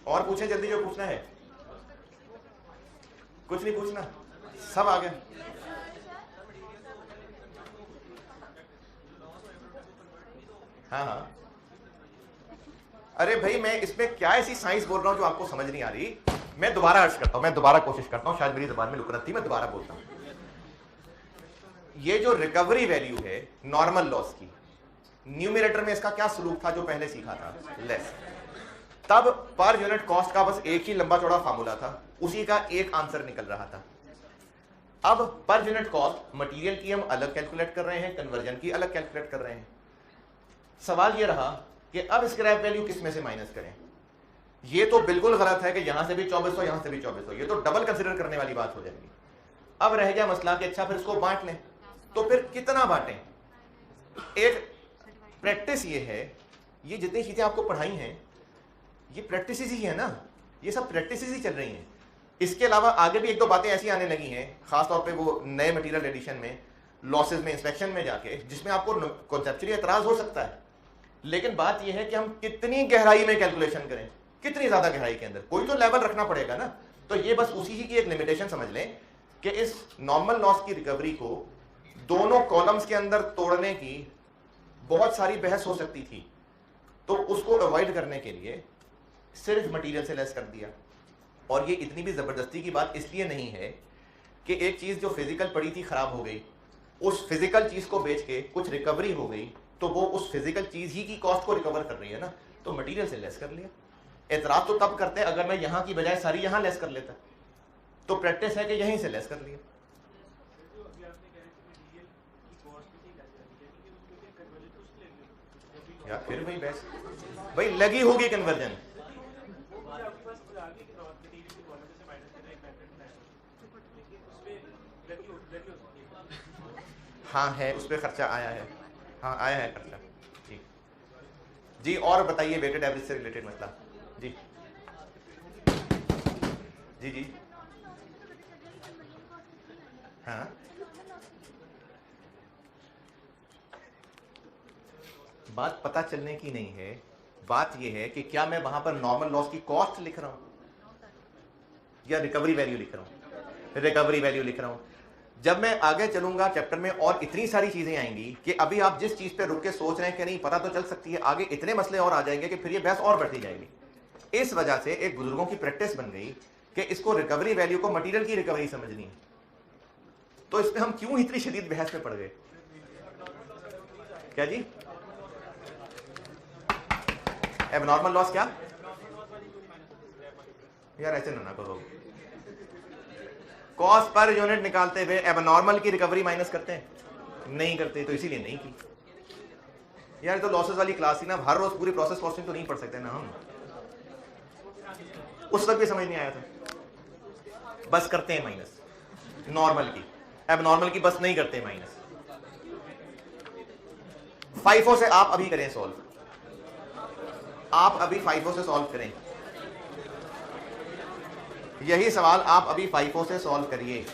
और पूछें जल्दी, जो पूछना है। कुछ नहीं पूछना, सब आ गया। हाँ हाँ अरे भाई मैं इसमें क्या ऐसी साइंस बोल रहा हूं जो आपको समझ नहीं आ रही। मैं दोबारा अर्ज करता हूं, मैं दोबारा कोशिश करता हूं, शायद मेरी जबान में लुकनत थी, मैं दोबारा बोलता हूं। ये जो रिकवरी वैल्यू है नॉर्मल लॉस की, न्यूमरेटर में इसका क्या सलूक था जो पहले सीखा था, लेस। तब पर यूनिट कॉस्ट का बस एक ही लंबा चौड़ा फार्मूला था, उसी का एक आंसर निकल रहा था। अब पर यूनिट कॉस्ट मटेरियल की हम अलग कैलकुलेट कर रहे हैं, कन्वर्जन की अलग कैलकुलेट कर रहे हैं। सवाल ये रहा कि अब स्क्रैप वैल्यू किस में से माइनस करें। ये तो बिल्कुल गलत है कि यहां से भी 2400 यहां से भी 2400, ये तो डबल कंसिडर करने वाली बात हो जाएगी। अब रह गया मसला कि अच्छा फिर इसको बांट लें, तो फिर कितना बांटें। एक प्रैक्टिस ये है, ये जितनी चीजें आपको पढ़ाई हैं ये प्रैक्टिस ही है ना, ये सब प्रैक्टिस ही चल रही हैं। इसके अलावा आगे भी एक दो बातें ऐसी आने लगी हैं, खासतौर पे वो नए मटेरियल एडिशन में, लॉसेस में, इंस्पेक्शन में जाके, जिसमें आपको कॉन्सेप्चुअली एतराज हो सकता है। लेकिन बात यह है कि हम कितनी गहराई में कैलकुलेशन करें, कितनी ज्यादा गहराई के अंदर, कोई तो लेवल रखना पड़ेगा ना। तो ये बस उसी ही की एक लिमिटेशन समझ लें कि इस नॉर्मल लॉस की रिकवरी को दोनों कॉलम्स के अंदर तोड़ने की बहुत सारी बहस हो सकती थी, तो उसको अवॉइड करने के लिए सिर्फ मटेरियल से लेस कर दिया। और ये इतनी भी जबरदस्ती की बात इसलिए नहीं है कि एक चीज जो फिजिकल पड़ी थी खराब हो गई, उस फिजिकल चीज को बेच के कुछ रिकवरी हो गई, तो वो उस फिजिकल चीज ही की कॉस्ट को रिकवर कर रही है ना, तो मटेरियल से लेस कर लिया। एतराज तो तब करते अगर मैं यहां की बजाय सारी यहां लेस कर लेता, तो प्रैक्टिस है कि यहीं से लेस कर लिया। या फिर वही बहस, भाई लगी होगी कन्वर्जन। हाँ है, उस पर खर्चा आया है, हाँ आया है खर्चा। ठीक जी, और बताइए वेटेड एवरेज से रिलेटेड मसला। जी जी जी हाँ, बात पता चलने की नहीं है, बात यह है कि क्या मैं वहां पर नॉर्मल लॉस की कॉस्ट लिख रहा हूं या रिकवरी वैल्यू लिख रहा हूं। रिकवरी वैल्यू लिख रहा हूं। जब मैं आगे चलूंगा चैप्टर में और इतनी सारी चीजें आएंगी कि अभी आप जिस चीज पे रुक के सोच रहे हैं कि नहीं पता तो चल सकती है, आगे इतने मसले और आ जाएंगे कि फिर ये बहस और बढ़ती जाएगी। इस वजह से एक बुजुर्गों की प्रैक्टिस बन गई कि इसको रिकवरी वैल्यू को मटेरियल की रिकवरी समझनी है। तो इसमें हम क्यों इतनी शदीद बहस में पड़ गए? क्या जी? एबनॉर्मल लॉस क्या यार, ऐसे ना करो। कॉस्ट पर यूनिट निकालते हुए एबनॉर्मल की रिकवरी माइनस करते हैं? नहीं करते, तो इसीलिए नहीं की। यार तो लॉसेस वाली क्लास थी ना, हर रोज पूरी प्रोसेस कॉस्टिंग तो नहीं पढ़ सकते ना हम। उस वक्त भी समझ नहीं आया था, बस करते हैं माइनस नॉर्मल की, एबनॉर्मल की बस नहीं करते माइनस। फाइफो से आप अभी करें सॉल्व, आप अभी फाइफो से सॉल्व करें, यही सवाल आप अभी फाइफो से सॉल्व करिए।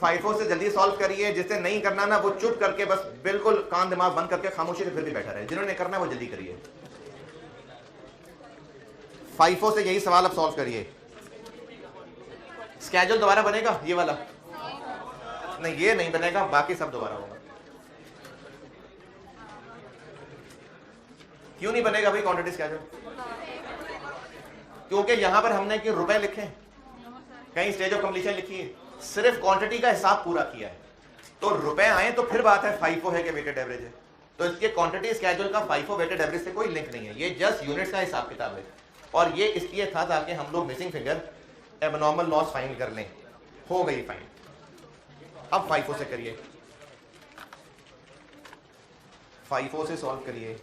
फाइफो से जल्दी सॉल्व करिए। जिससे नहीं करना ना वो चुप करके बस बिल्कुल कान दिमाग बंद करके खामोशी से फिर भी बैठा रहे। जिन्होंने करना है वो जल्दी करिए। फाइफो से यही सवाल अब सॉल्व करिए। स्केड्यूल दोबारा बनेगा ये वाला? नहीं ये नहीं बनेगा, बाकी सब दोबारा होगा। क्यों नहीं बनेगा भाई क्वांटिटी स्केड्यूल? क्योंकि यहां पर हमने कि रुपए लिखे, कहीं स्टेज ऑफ कंप्लीशन लिखी है, सिर्फ क्वांटिटी का हिसाब पूरा किया है। तो रुपए आए तो फिर बात है फाइफो है कि वेटेड एवरेज है। तो इसके क्वांटिटी स्केड्यूल का फाइफो वेटेड एवरेज से कोई लिंक नहीं है, ये जस्ट यूनिट्स का हिसाब किताब है। और ये इसलिए था ताकि हम लोग missing figure abnormal loss find कर लें। हो गई फाइंड। अब फाइफो से करिए, फाइफो से सॉल्व करिए।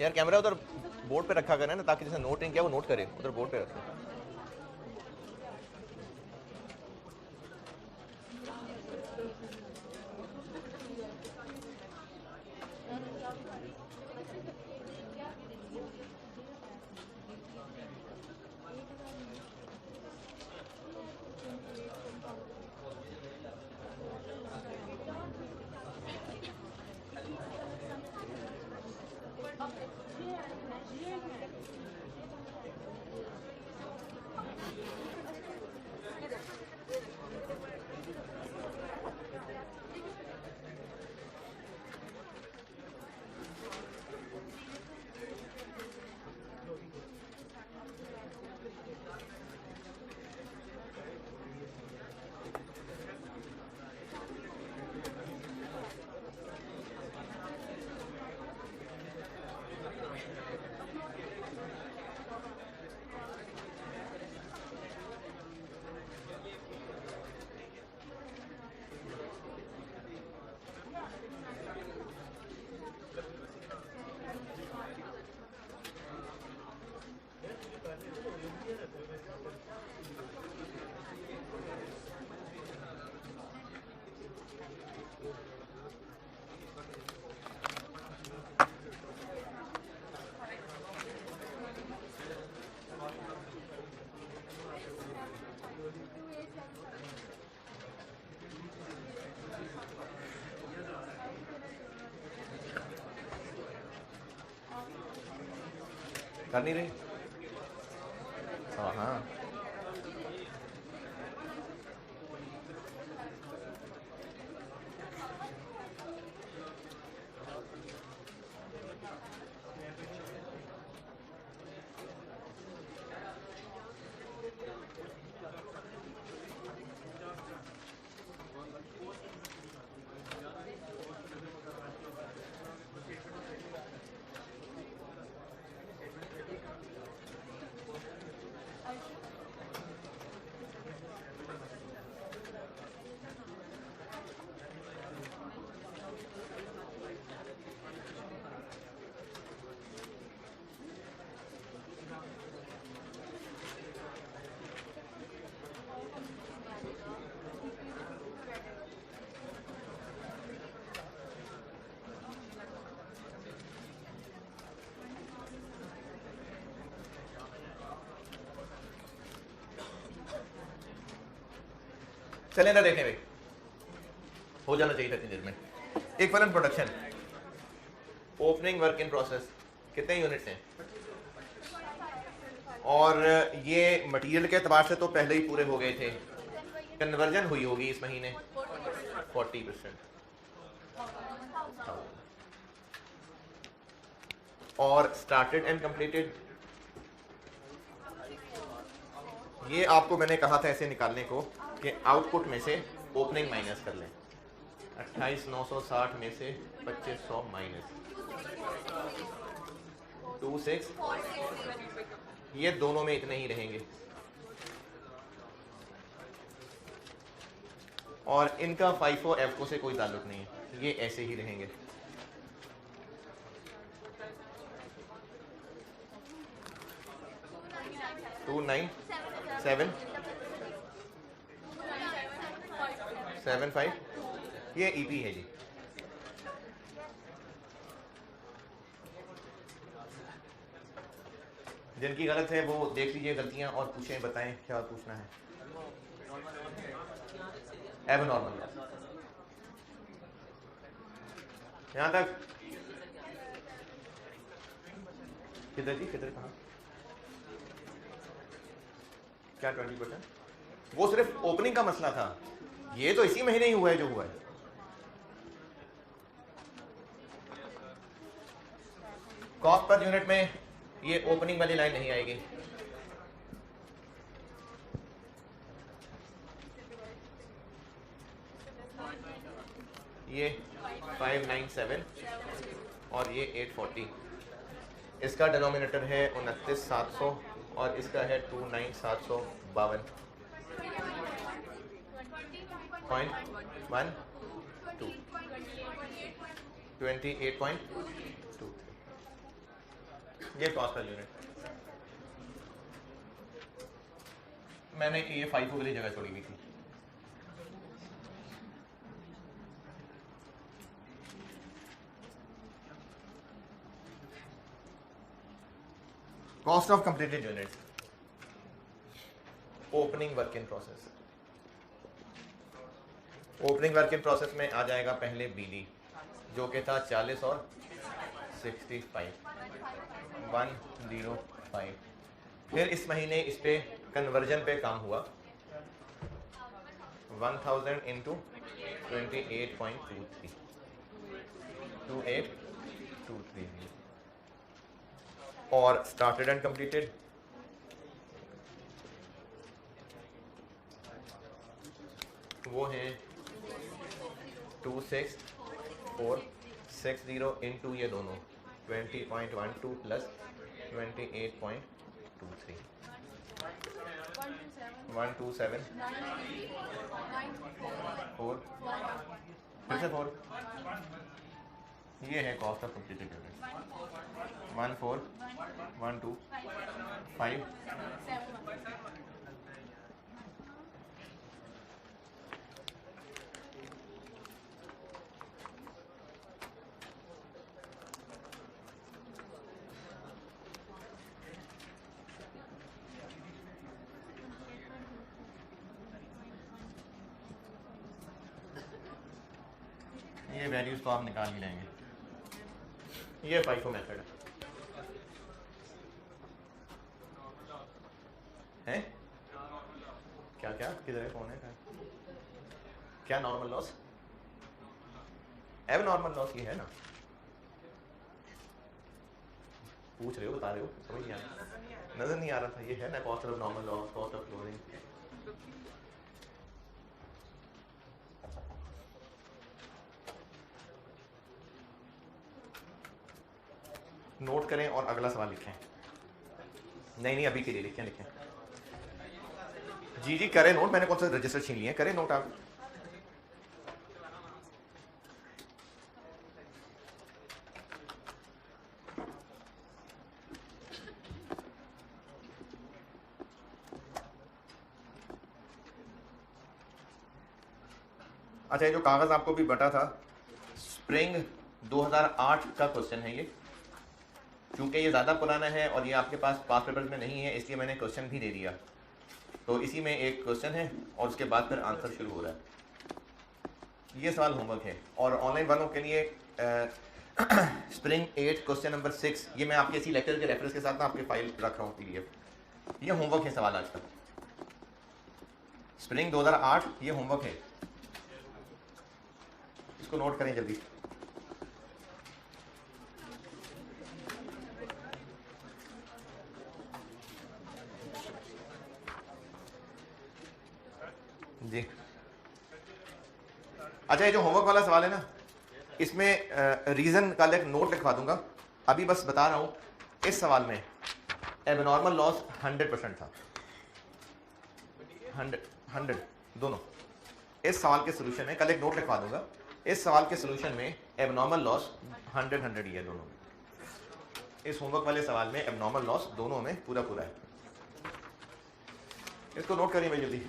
यार कैमरा उधर बोर्ड पे रखा करें ना, ताकि जैसे नोट नहीं किया वो नोट करे, उधर बोर्ड पे रखें। कर नहीं रही। हाँ चले ना देखें भाई, हो जाना चाहिए था इतनी देर में। Equivalent production, opening work in process, कितने यूनिट्स हैं? और ये मटेरियल के एतबार से तो पहले ही पूरे हो गए थे। कन्वर्जन हुई होगी इस महीने 40%। और स्टार्टेड एंड कंप्लीटेड, ये आपको मैंने कहा था ऐसे निकालने को कि आउटपुट में से ओपनिंग माइनस कर लें। 28,960 में से 2500 माइनस 26, ये दोनों में इतने ही रहेंगे। और इनका FIFO FCO से कोई ताल्लुक नहीं है, ये ऐसे ही रहेंगे। टू 7.5 ये EP है जी। जिनकी गलत है वो देख लीजिए गलतियां और पूछें, बताएं क्या पूछना है। एबनॉर्मल यहां तक किधर जी, किधर कहाँ? क्या 20%? वो सिर्फ ओपनिंग का मसला था, ये तो इसी महीने ही हुआ है जो हुआ है। कॉस्ट पर यूनिट में ये ओपनिंग वाली लाइन नहीं आएगी। ये 597 और ये 840, इसका डिनोमिनेटर है 29,700 और इसका है 29,752.12। 28.2, ये कॉस्ट पर यूनिट। मैंने ये FIFO वाली जगह छोड़ी हुई थी। Cost of completed units, opening work in process. Opening work in process में आ जाएगा पहले BD जो कि था 40 और 65, 105। फिर इस महीने इस पे कन्वर्जन पे काम हुआ, 1000 इंटू 28.23, 2823। और स्टार्टेड एंड कंप्लीटेड, वो है 26,460 इंटू ये दोनों 20.12 प्लस 28.23, 127 4, फिर से 4। ये है कॉस्ट ऑफ कंप्लीटेड यूनिट, 14,125। ये वैल्यूज तो आप निकाल ही लेंगे। ये FIFO मेथड है। है क्या क्या किधर है, कौन है, क्या नॉर्मल लॉस, एब नॉर्मल लॉस ये है ना, पूछ रहे हो, बता रहे हो, समझ नहीं आ रहा, नजर नहीं आ रहा था, ये है ना cost of normal loss, cost of closing. Note करें और अगला सवाल लिखें। नहीं अभी के लिए लिखें। जी करें नोट, मैंने कौन सा रजिस्टर छीन लिया, करें नोट आप। अच्छा, ये जो कागज आपको भी बटा था, स्प्रिंग 2008 का क्वेश्चन है ये, क्योंकि ये ज़्यादा पुराना है और ये आपके पास पास पेपर्स में नहीं है, इसलिए मैंने क्वेश्चन भी दे दिया। तो इसी में एक क्वेश्चन है और उसके बाद फिर आंसर शुरू हो रहा है। ये सवाल होमवर्क है और ऑनलाइन वालों के लिए स्प्रिंग 8 क्वेश्चन नंबर 6, ये मैं आपके इसी लेक्चर के रेफरेंस के साथ ना आपके फाइल रख रहा हूँ PDF। ये होमवर्क है सवाल आज का, स्प्रिंग 2008 ये होमवर्क है, इसको नोट करें जल्दी। जी अच्छा, ये जो होमवर्क वाला सवाल है ना, इसमें रीजन का एक नोट लिखवा दूंगा, अभी बस बता रहा हूँ। इस सवाल में एबनॉर्मल लॉस 100% था, 100 दोनों। इस सवाल के सोल्यूशन में कल एक नोट लिखवा दूंगा, इस सवाल के सोल्यूशन में एबनॉर्मल लॉस 100 ही है दोनों में। इस होमवर्क वाले सवाल में एबनॉर्मल लॉस दोनों में पूरा है। इसको नोट करिए भाई जल्दी।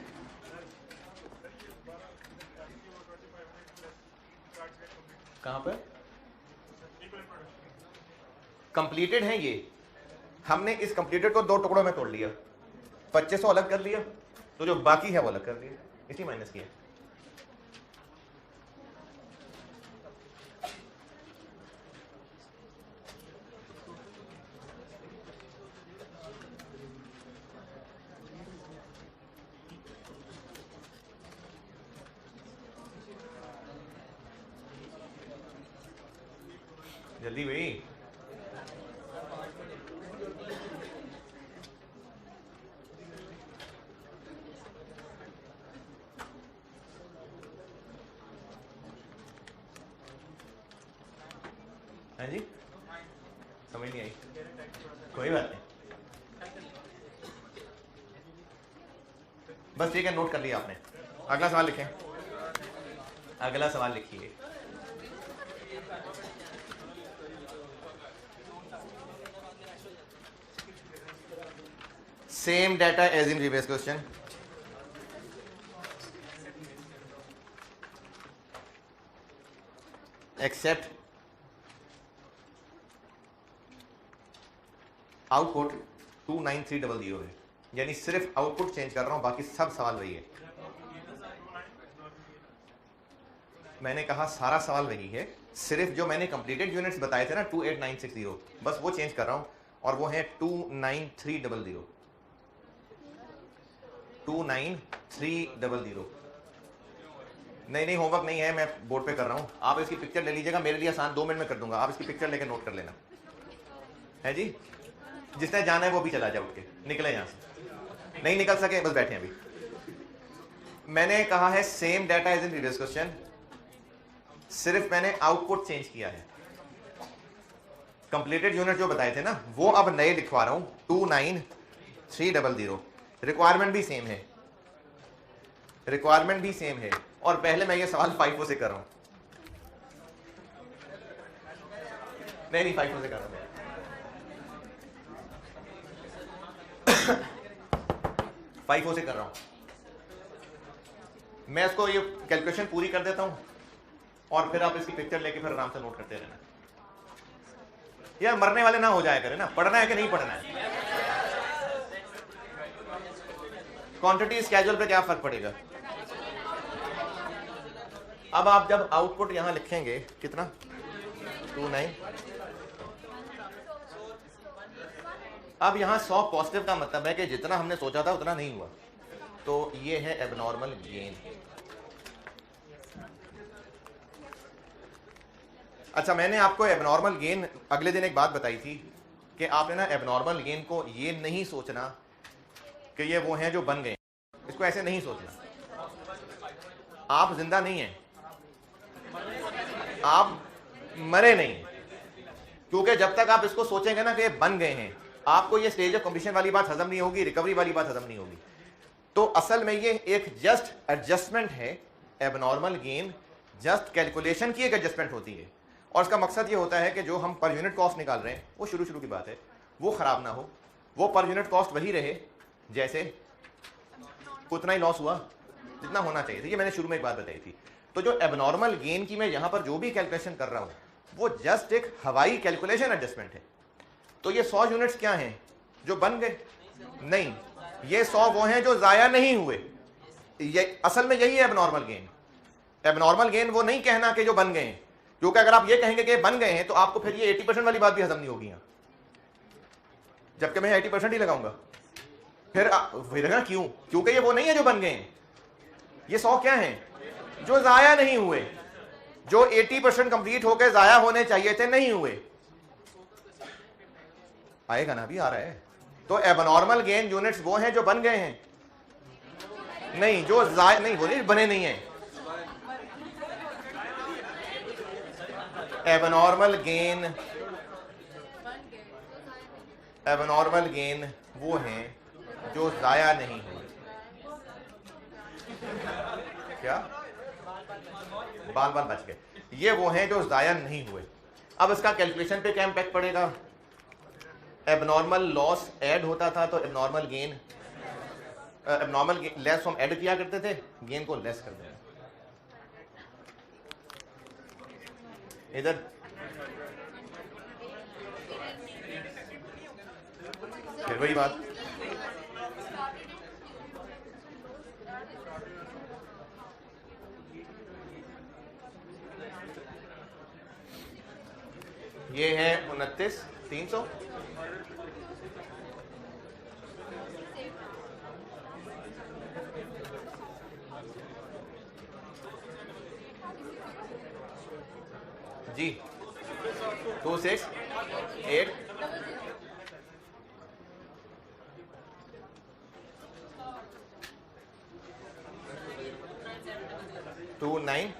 कहां पर कंप्लीटेड है ये, हमने इस कंप्लीटेड को 2 टुकड़ों में तोड़ लिया, 2500 अलग कर लिया, तो जो बाकी है वो अलग कर दिया, इसी माइनस किया। जल्दी भाई, हाँ जी, समझ नहीं आई, कोई बात नहीं, बस ठीक है, नोट कर लिया आपने। अगला सवाल लिखें, अगला सवाल लिखिए। Same data as in previous question. Except output 29300 है, यानी सिर्फ आउटपुट चेंज कर रहा हूं, बाकी सब सवाल वही है। मैंने कहा सारा सवाल वही है, सिर्फ जो मैंने कंप्लीटेड यूनिट्स बताए थे ना 28960, बस वो चेंज कर रहा हूं, और वो है 29300। 29300। नहीं होमवर्क नहीं है, मैं बोर्ड पे कर रहा हूं, आप इसकी पिक्चर ले लीजिएगा, मेरे लिए आसान 2 मिनट में कर दूंगा, आप इसकी पिक्चर लेके नोट कर लेना है जी। जिसने जाना है वो भी चला जाए, उठ के निकले यहां से, नहीं निकल सके बस बैठे अभी। मैंने कहा है same data as in previous question, सिर्फ मैंने आउटपुट चेंज किया है। कंप्लीटेड यूनिट जो बताए थे ना वो अब नए लिखवा रहा हूं, 29300। रिक्वायरमेंट भी सेम है, रिक्वायरमेंट भी सेम है, और पहले मैं ये सवाल FIFO से कर रहा हूं, नहीं FIFO से कर रहा हूं, FIFO से कर रहा हूं। मैं इसको ये कैलकुलेशन पूरी कर देता हूं और फिर आप इसकी पिक्चर लेके फिर आराम से नोट करते रहना। यार मरने वाले ना हो जाया करें ना, पढ़ना है कि नहीं पढ़ना है। क्वांटिटी स्केड्यूल पे क्या फर्क पड़ेगा। अब आप जब आउटपुट यहां लिखेंगे कितना 29, अब यहाँ 100 पॉजिटिव का मतलब है कि जितना हमने सोचा था उतना नहीं हुआ, तो ये है एबनॉर्मल गेन। अच्छा, मैंने आपको एबनॉर्मल गेन अगले दिन एक बात बताई थी कि आपने ना एबनॉर्मल गेन को ये नहीं सोचना कि ये वो हैं जो बन गए, इसको ऐसे नहीं सोचना। आप जिंदा नहीं हैं, आप मरे नहीं, क्योंकि जब तक आप इसको सोचेंगे ना कि ये बन गए हैं, आपको ये स्टेज ऑफ कंप्लीशन वाली बात हजम नहीं होगी, रिकवरी वाली बात हजम नहीं होगी। तो असल में ये एक जस्ट एडजस्टमेंट है। एबनॉर्मल गेन जस्ट कैलकुलेशन की एक एडजस्टमेंट होती है, और इसका मकसद ये होता है कि जो हम पर यूनिट कॉस्ट निकाल रहे हैं वो शुरू की बात है, वो खराब ना हो, वो पर यूनिट कॉस्ट वही रहे जैसे उतना ही लॉस हुआ जितना होना चाहिए था। ये मैंने शुरू में एक बात बताई थी। तो जो एबनॉर्मल गेन की मैं यहां पर जो भी कैलकुलेशन कर रहा हूं वो जस्ट एक हवाई कैलकुलेशन एडजस्टमेंट है। तो ये 100 यूनिट्स क्या हैं जो बन गए? नहीं, ये 100 वो हैं जो जाया नहीं हुए। ये असल में यही है एबनॉर्मल गेन। एबनॉर्मल गेन वो नहीं कहना कि जो बन गए हैं, क्योंकि अगर आप ये कहेंगे कि बन गए हैं तो आपको फिर ये 80% वाली बात भी हजम नहीं होगी यहां, जबकि मैं 80% ही लगाऊंगा। फिर ना क्यों? क्योंकि ये वो नहीं है जो बन गए हैं। ये 100 क्या हैं जो जाया नहीं हुए, जो 80% कंप्लीट होकर जाया होने चाहिए थे, नहीं हुए। आएगा ना, भी आ रहा है। तो एबनॉर्मल गेन यूनिट्स वो हैं जो बन गए हैं, नहीं जो जाया नहीं, वो नहीं बने नहीं है। एबनॉर्मल गेन वो हैं जो जाया नहीं हुए। क्या? बाल बच गए। ये वो हैं जो जाया नहीं हुए। अब इसका कैलकुलेशन पे क्या इम्पैक्ट पड़ेगा? एबनॉर्मल लॉस ऐड होता था तो एबनॉर्मल गेन लेस हम ऐड किया करते थे, गेन को लेस कर देना। इधर फिर वही बात, ये है 29,300। जी 268 29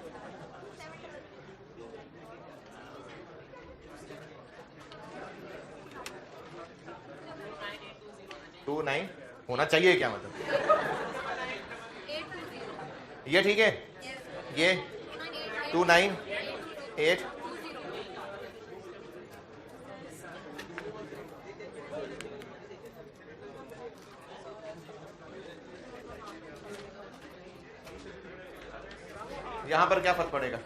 29 होना चाहिए, क्या मतलब? ये ठीक है, ये 298 यहां पर क्या फर्क पड़ेगा?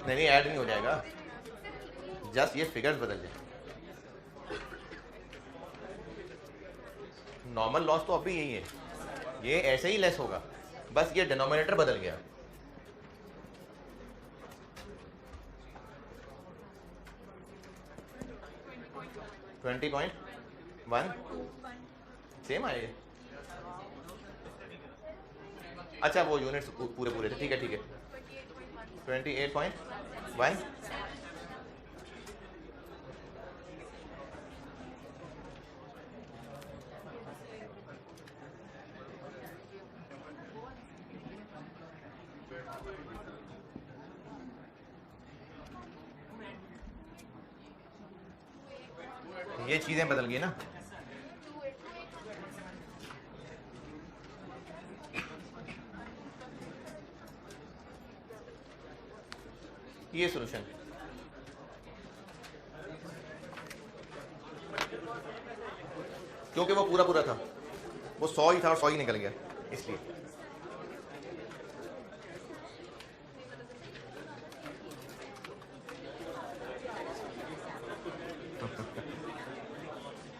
नहीं ऐड नहीं हो जाएगा, जस्ट ये फिगर्स बदल जाए। नॉर्मल लॉस तो अभी यही है, ये ऐसे ही लेस होगा, बस ये डिनोमिनेटर बदल गया। $20.1 सेम आएगा। अच्छा वो यूनिट्स पूरे थे, ठीक है 28.1। ये चीजें बदल गई ना। ये सॉल्यूशन क्योंकि वो पूरा था, वो 100 ही था और 100 ही निकल गया, इसलिए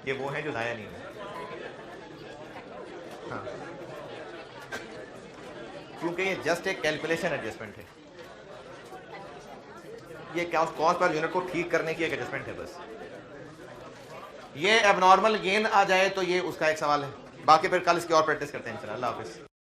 ये वो है जो जाया नहीं है। हाँ, क्योंकि ये जस्ट एक कैलकुलेशन एडजस्टमेंट है, ये क्या कॉस्ट पर यूनिट को ठीक करने की एक एडजस्टमेंट है बस। ये एबनॉर्मल गेन आ जाए तो ये उसका एक सवाल है, बाकी फिर कल इसकी और प्रैक्टिस करते हैं इंशाल्लाह। अल्लाह हाफिज़।